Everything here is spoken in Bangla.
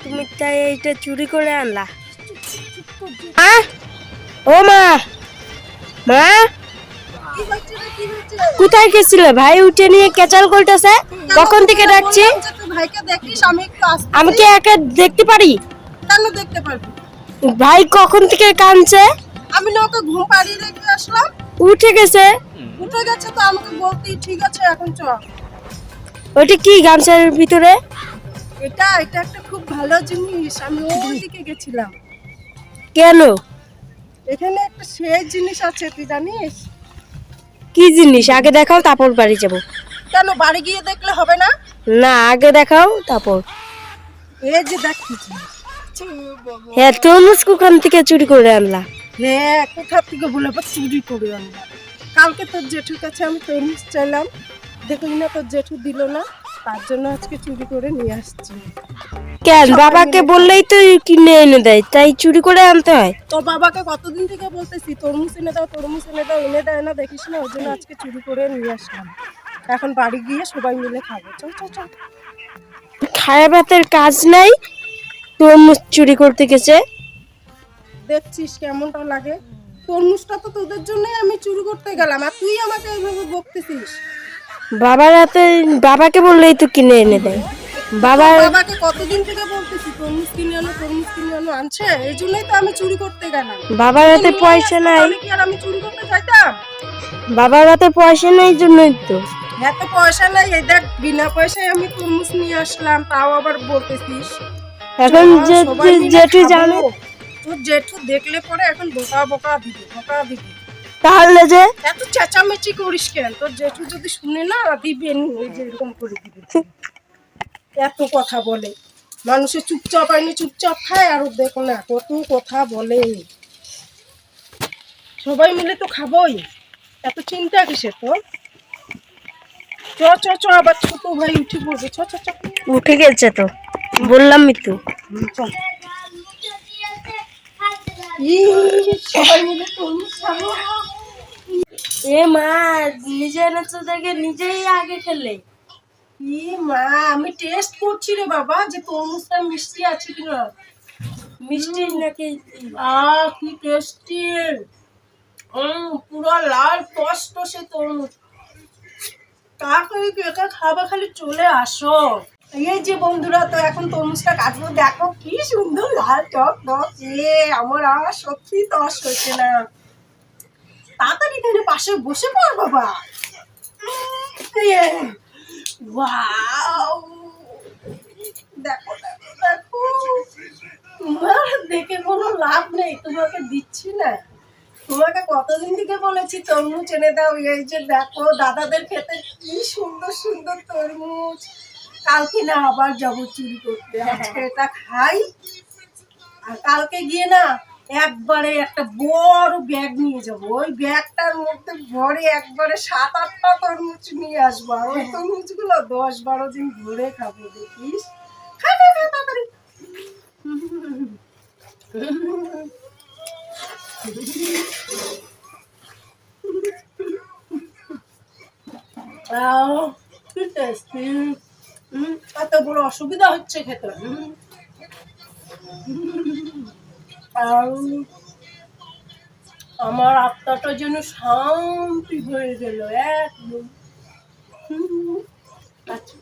তুমি তাই এইটা চুরি করে আনলা? ও মা, মা কোথায় গেছিলে? ভাই উঠে নিয়ে কেচাল করতেছে, কখন থেকে ডাকছি। ভাইকে দেখিস, আমি একটু আসতে। আমি কি একা দেখতে পারি? কেন দেখতে পারবি? ভাই কখন থেকে কাঁদছে। আমি না ওকে ঘুম পাড়িয়ে রেখে আসলাম। উঠে গেছে। উঠে গেছে তো আমাকে বলতেই ঠিক আছে এখন চ। ওইটা কি গামছার ভিতরে? এটা এটা একটা খুব ভালো জিনিস, আমি ওইদিকে গেছিলাম। কেন? এখানে একটা সেই জিনিস আছে, তুই জানিস? কি জিনিস আগে দেখাও, তারপর বাড়ি যাবো। কেন বাড়ি গিয়ে দেখলে হবে না? না, আগে দেখাও তারপর। এই যে দেখ কি জিনিস। হ্যাঁ, তরমুজ কোখান থেকে চুরি করে আনলা? হ্যাঁ, কোথা থেকে বলে আবার চুরি করে আনলাম। কালকে তোর জেঠুর কাছে আমি তরমুজ চাইলাম, দেখলি না তোর জেঠু দিল না, তার জন্য আজকে চুরি করে নিয়ে আসছি। কেন? সবাই বাবাকে মিলে বললেই তো কিনে এনে দেয়, তাই চুরি করে আনতে হয়? তোর বাবাকে কতদিন থেকে বলতেছি তরমুজ এনে দাও, তরমুজ এনে দাও, এনে দেয় না, দেখিস না, ওই জন্য আজকে চুরি করে নিয়ে আসলাম। এখন বাড়ি গিয়ে সবাই মিলে খাবো। চল চল চল। খায়া ভাতের কাজ নাই, তরমুজ চুরি করতে গেছে। দেখছিস কেমনটা লাগে? তরমুজটা তো তোদের জন্যই আমি চুরি করতে গেলাম, আর তুই আমাকে এইভাবে বকতেছিস। বাবার হাতে, বাবাকে বললেই তো কিনে এনে দেয়। বাবার বাবাকে কতদিন থেকে বলতেছি তরমুজ কিনে আনো, তরমুজ কিনে আনো, আনছে, এই জন্যই তো আমি চুরি করতে গেলাম। বাবার হাতে পয়সা নাই। তাহলে কি আর আমি চুরি করতে চাইতাম? বাবার হাতে পয়সা নাই জন্যই তো। এত পয়সা নাই, এই দেখ বিনা পয়সায় আমি তরমুজ নিয়ে আসলাম, তাও আবার বলতেছিস। এখন জেঠু জানে। তোর জেঠু দেখলে পরে এখন বোকা বোকা দিবে, বোকা দিবে। তাহলে যে এত চেঁচামেচি করিস কেন? তোর জেঠু যদি শুনে না দিবে নি, এই যে এরকম করে দিবে। এত কথা বলে, মানুষে চুপচাপ আইনি চুপচাপ খায়, আর ও দেখো না কত কথা বলে। সবাই মিলে তো খাবোই, এত চিন্তা কিসের তোর? চ চ চ, আবার ছোট ভাই উঠে পড়বে। চ চ চ। উঠে গেছে তো, বললামই তো। চল। সবাই মিলে তরমুজ খাবো। এ মা, নিজে এনেছো দেখে নিজেই আগে খেলে। মা, আমি টেস্ট করছি রে বাবা, যে তরমুজটা মিষ্টি আছে কিনা। মিষ্টি নাকি? কি টেস্টি। পুরো লাল টসটসে তরমুজ। তাড়াতাড়ি কেটে খাবা, খালি চলে আসো। এই যে বন্ধুরা, তো এখন তরমুজটা কাটবো, দেখো কি সুন্দর লাল টক টক। আমার আর সত্যি তস হচ্ছে না। তাড়াতাড়ি এখানে পাশে বসে পড় বাবা। ওয়াও, দেখো দেখো দেখো। তোমার দেখে কোনো লাভ নেই, তোমাকে দিচ্ছি না। তোমাকে কতদিন থেকে বলেছি তরমুজ এনে দাও, এই যে দেখো দাদাদের খেতে কি সুন্দর সুন্দর তরমুজ। কালকে না আবার যাবো চুরি করতে, আজকে এটা খাই। আর কালকে গিয়ে না একবারে একটা বড় ব্যাগ নিয়ে যাবো, ওই ব্যাগটার মধ্যে ভরে একবারে 7-8টা তরমুজ নিয়ে আসবো, আর ওই তরমুজ গুলো 10-12 দিন ধরে খাবো, দেখিস। খা খা খা তাড়াতাড়ি। কি টেস্টি। এত বড় অসুবিধা হচ্ছে খেতে। আর আমার আত্মাটা যেন শান্তি হয়ে গেল একদম। আচ্ছা